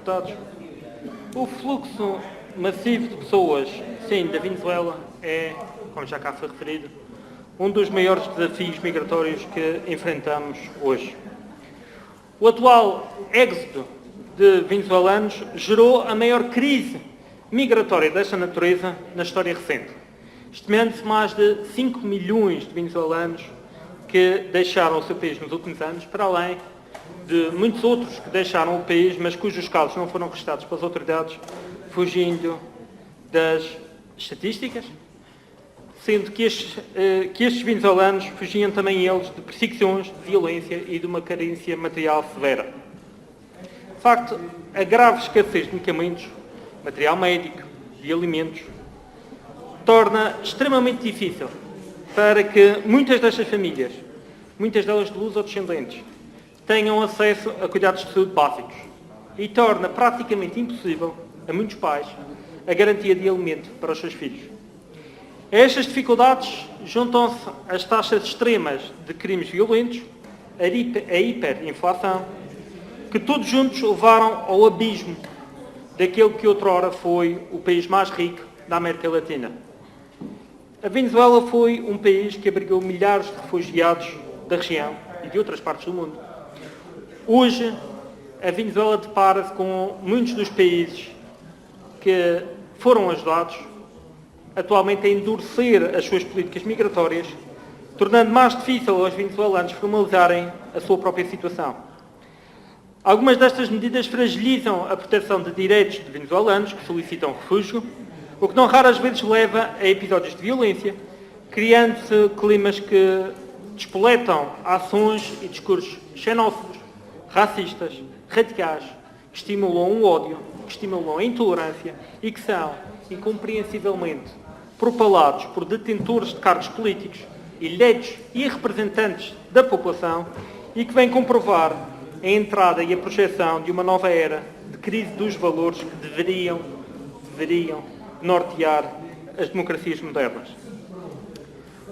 deputados. O fluxo massivo de pessoas, sim, da Venezuela é, como já cá foi referido, um dos maiores desafios migratórios que enfrentamos hoje. O atual êxodo de venezuelanos gerou a maior crise migratória desta natureza na história recente. Estimando-se mais de 5 milhões de venezuelanos que deixaram o seu país nos últimos anos, para além de muitos outros que deixaram o país, mas cujos casos não foram registrados pelas autoridades, fugindo das estatísticas, sendo que estes venezuelanos fugiam também eles de perseguições, de violência e de uma carência material severa. De facto, a grave escassez de medicamentos, material médico e alimentos torna extremamente difícil para que muitas destas famílias, muitas delas de luso-descendentes, tenham acesso a cuidados de saúde básicos e torna praticamente impossível a muitos pais a garantia de alimento para os seus filhos. A estas dificuldades juntam-se as taxas extremas de crimes violentos, a hiperinflação, que todos juntos levaram ao abismo daquele que outrora foi o país mais rico da América Latina. A Venezuela foi um país que abrigou milhares de refugiados da região e de outras partes do mundo. Hoje, a Venezuela depara-se com muitos dos países que foram ajudados atualmente a endurecer as suas políticas migratórias, tornando mais difícil aos venezuelanos formalizarem a sua própria situação. Algumas destas medidas fragilizam a proteção de direitos de venezuelanos que solicitam refúgio, o que não raras vezes leva a episódios de violência, criando-se climas que despoletam ações e discursos xenófobos, racistas, radicais, que estimulam o ódio, que estimulam a intolerância e que são, incompreensivelmente, propalados por detentores de cargos políticos, eleitos e representantes da população e que vêm comprovar a entrada e a projeção de uma nova era de crise dos valores que deveriam nortear as democracias modernas.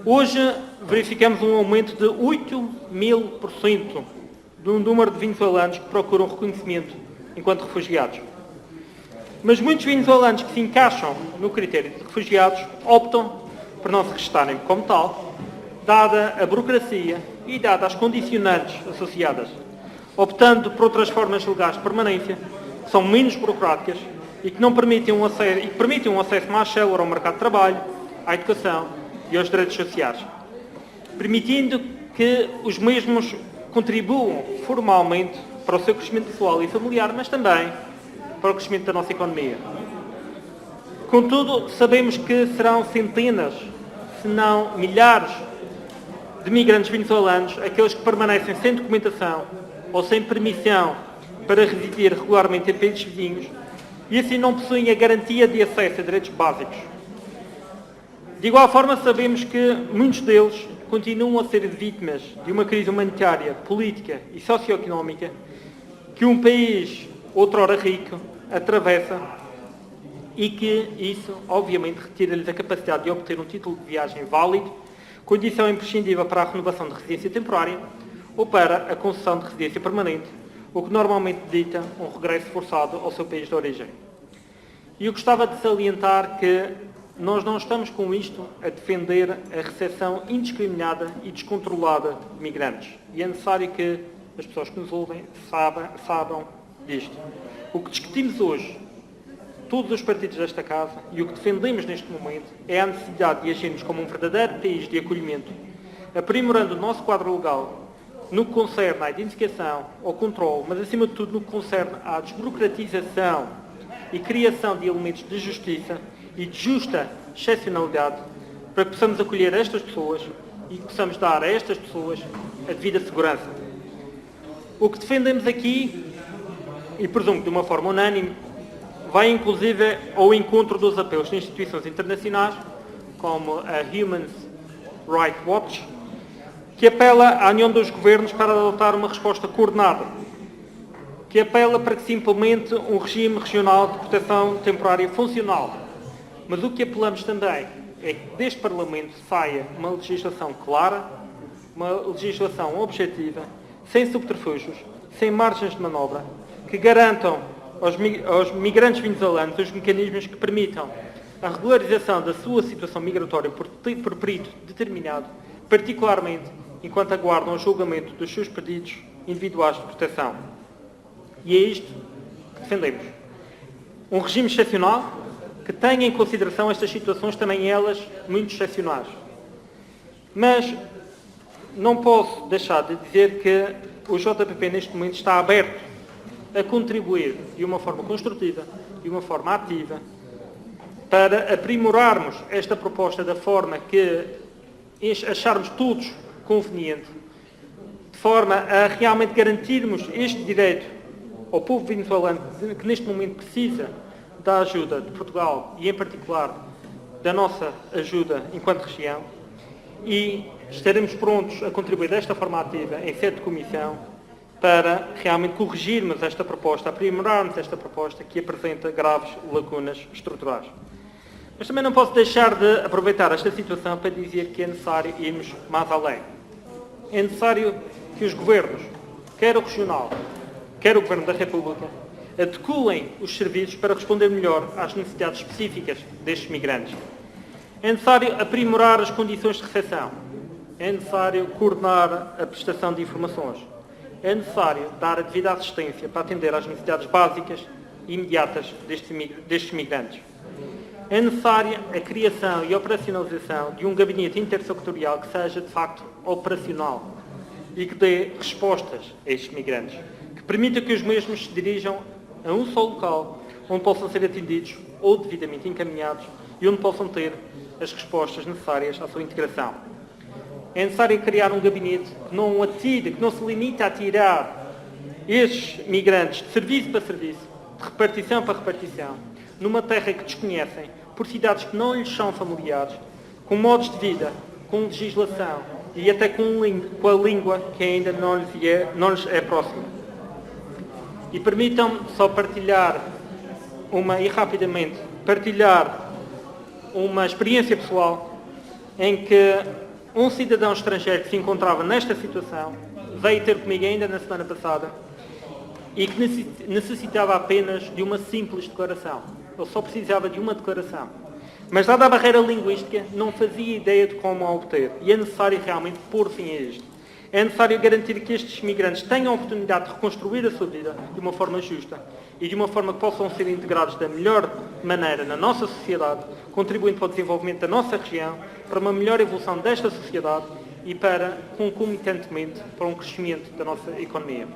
Hoje verificamos um aumento de 8.000% do número de venezuelanos que procuram reconhecimento enquanto refugiados. Mas muitos venezuelanos que se encaixam no critério de refugiados optam por não se registarem como tal, dada a burocracia e dada as condicionantes associadas, optando por outras formas legais de permanência, que são menos burocráticas e que permitem um acesso mais célere ao mercado de trabalho, à educação e aos direitos sociais, permitindo que os mesmos contribuam formalmente para o seu crescimento pessoal e familiar, mas também para o crescimento da nossa economia. Contudo, sabemos que serão centenas, se não milhares, de migrantes venezuelanos aqueles que permanecem sem documentação ou sem permissão para residir regularmente em países vizinhos e assim não possuem a garantia de acesso a direitos básicos. De igual forma, sabemos que muitos deles continuam a ser vítimas de uma crise humanitária, política e socioeconómica que um país, outrora rico, atravessa e que isso, obviamente, retira-lhes a capacidade de obter um título de viagem válido, condição imprescindível para a renovação de residência temporária ou para a concessão de residência permanente, o que normalmente dita um regresso forçado ao seu país de origem. E eu gostava de salientar que nós não estamos com isto a defender a recepção indiscriminada e descontrolada de migrantes. E é necessário que as pessoas que nos ouvem saibam disto. O que discutimos hoje, todos os partidos desta Casa, e o que defendemos neste momento, é a necessidade de agirmos como um verdadeiro país de acolhimento, aprimorando o nosso quadro legal no que concerne à identificação, ao controle, mas acima de tudo no que concerne à desburocratização e criação de elementos de justiça e de justa excepcionalidade para que possamos acolher estas pessoas e que possamos dar a estas pessoas a devida segurança. O que defendemos aqui, e presumo de uma forma unânime, vai inclusive ao encontro dos apelos de instituições internacionais, como a Human Rights Watch, que apela à união dos governos para adotar uma resposta coordenada, que apela para que se implemente um regime regional de proteção temporária funcional. Mas o que apelamos também é que deste Parlamento saia uma legislação clara, uma legislação objetiva, sem subterfúgios, sem margens de manobra, que garantam aos migrantes venezuelanos os mecanismos que permitam a regularização da sua situação migratória por período determinado, particularmente enquanto aguardam o julgamento dos seus pedidos individuais de proteção. E é isto que defendemos. Um regime excepcional que tenha em consideração estas situações, também elas muito excepcionais. Mas não posso deixar de dizer que o JPP neste momento está aberto a contribuir de uma forma construtiva, de uma forma ativa, para aprimorarmos esta proposta da forma que acharmos todos conveniente, de forma a realmente garantirmos este direito ao povo venezuelano que neste momento precisa da ajuda de Portugal e, em particular, da nossa ajuda enquanto região, e estaremos prontos a contribuir desta forma ativa em sede de comissão para realmente corrigirmos esta proposta, aprimorarmos esta proposta que apresenta graves lacunas estruturais. Mas também não posso deixar de aproveitar esta situação para dizer que é necessário irmos mais além. É necessário que os governos, quer o regional, quer o Governo da República, adequem os serviços para responder melhor às necessidades específicas destes migrantes. É necessário aprimorar as condições de recepção. É necessário coordenar a prestação de informações. É necessário dar a devida assistência para atender às necessidades básicas e imediatas destes migrantes. É necessária a criação e operacionalização de um gabinete intersectorial que seja, de facto, operacional e que dê respostas a estes migrantes, que permita que os mesmos se dirijam a um só local, onde possam ser atendidos ou devidamente encaminhados e onde possam ter as respostas necessárias à sua integração. É necessário criar um gabinete que não atire, que não se limite a tirar estes migrantes de serviço para serviço, de repartição para repartição, numa terra que desconhecem, por cidades que não lhes são familiares, com modos de vida, com legislação e até com a língua que ainda não lhes é próxima. E permitam-me só partilhar uma experiência pessoal em que um cidadão estrangeiro que se encontrava nesta situação veio ter comigo ainda na semana passada e que necessitava apenas de uma simples declaração. Ele só precisava de uma declaração. Mas, dada a barreira linguística, não fazia ideia de como a obter. E é necessário realmente pôr fim a isto. É necessário garantir que estes migrantes tenham a oportunidade de reconstruir a sua vida de uma forma justa e de uma forma que possam ser integrados da melhor maneira na nossa sociedade, contribuindo para o desenvolvimento da nossa região, para uma melhor evolução desta sociedade e para, concomitantemente, para um crescimento da nossa economia.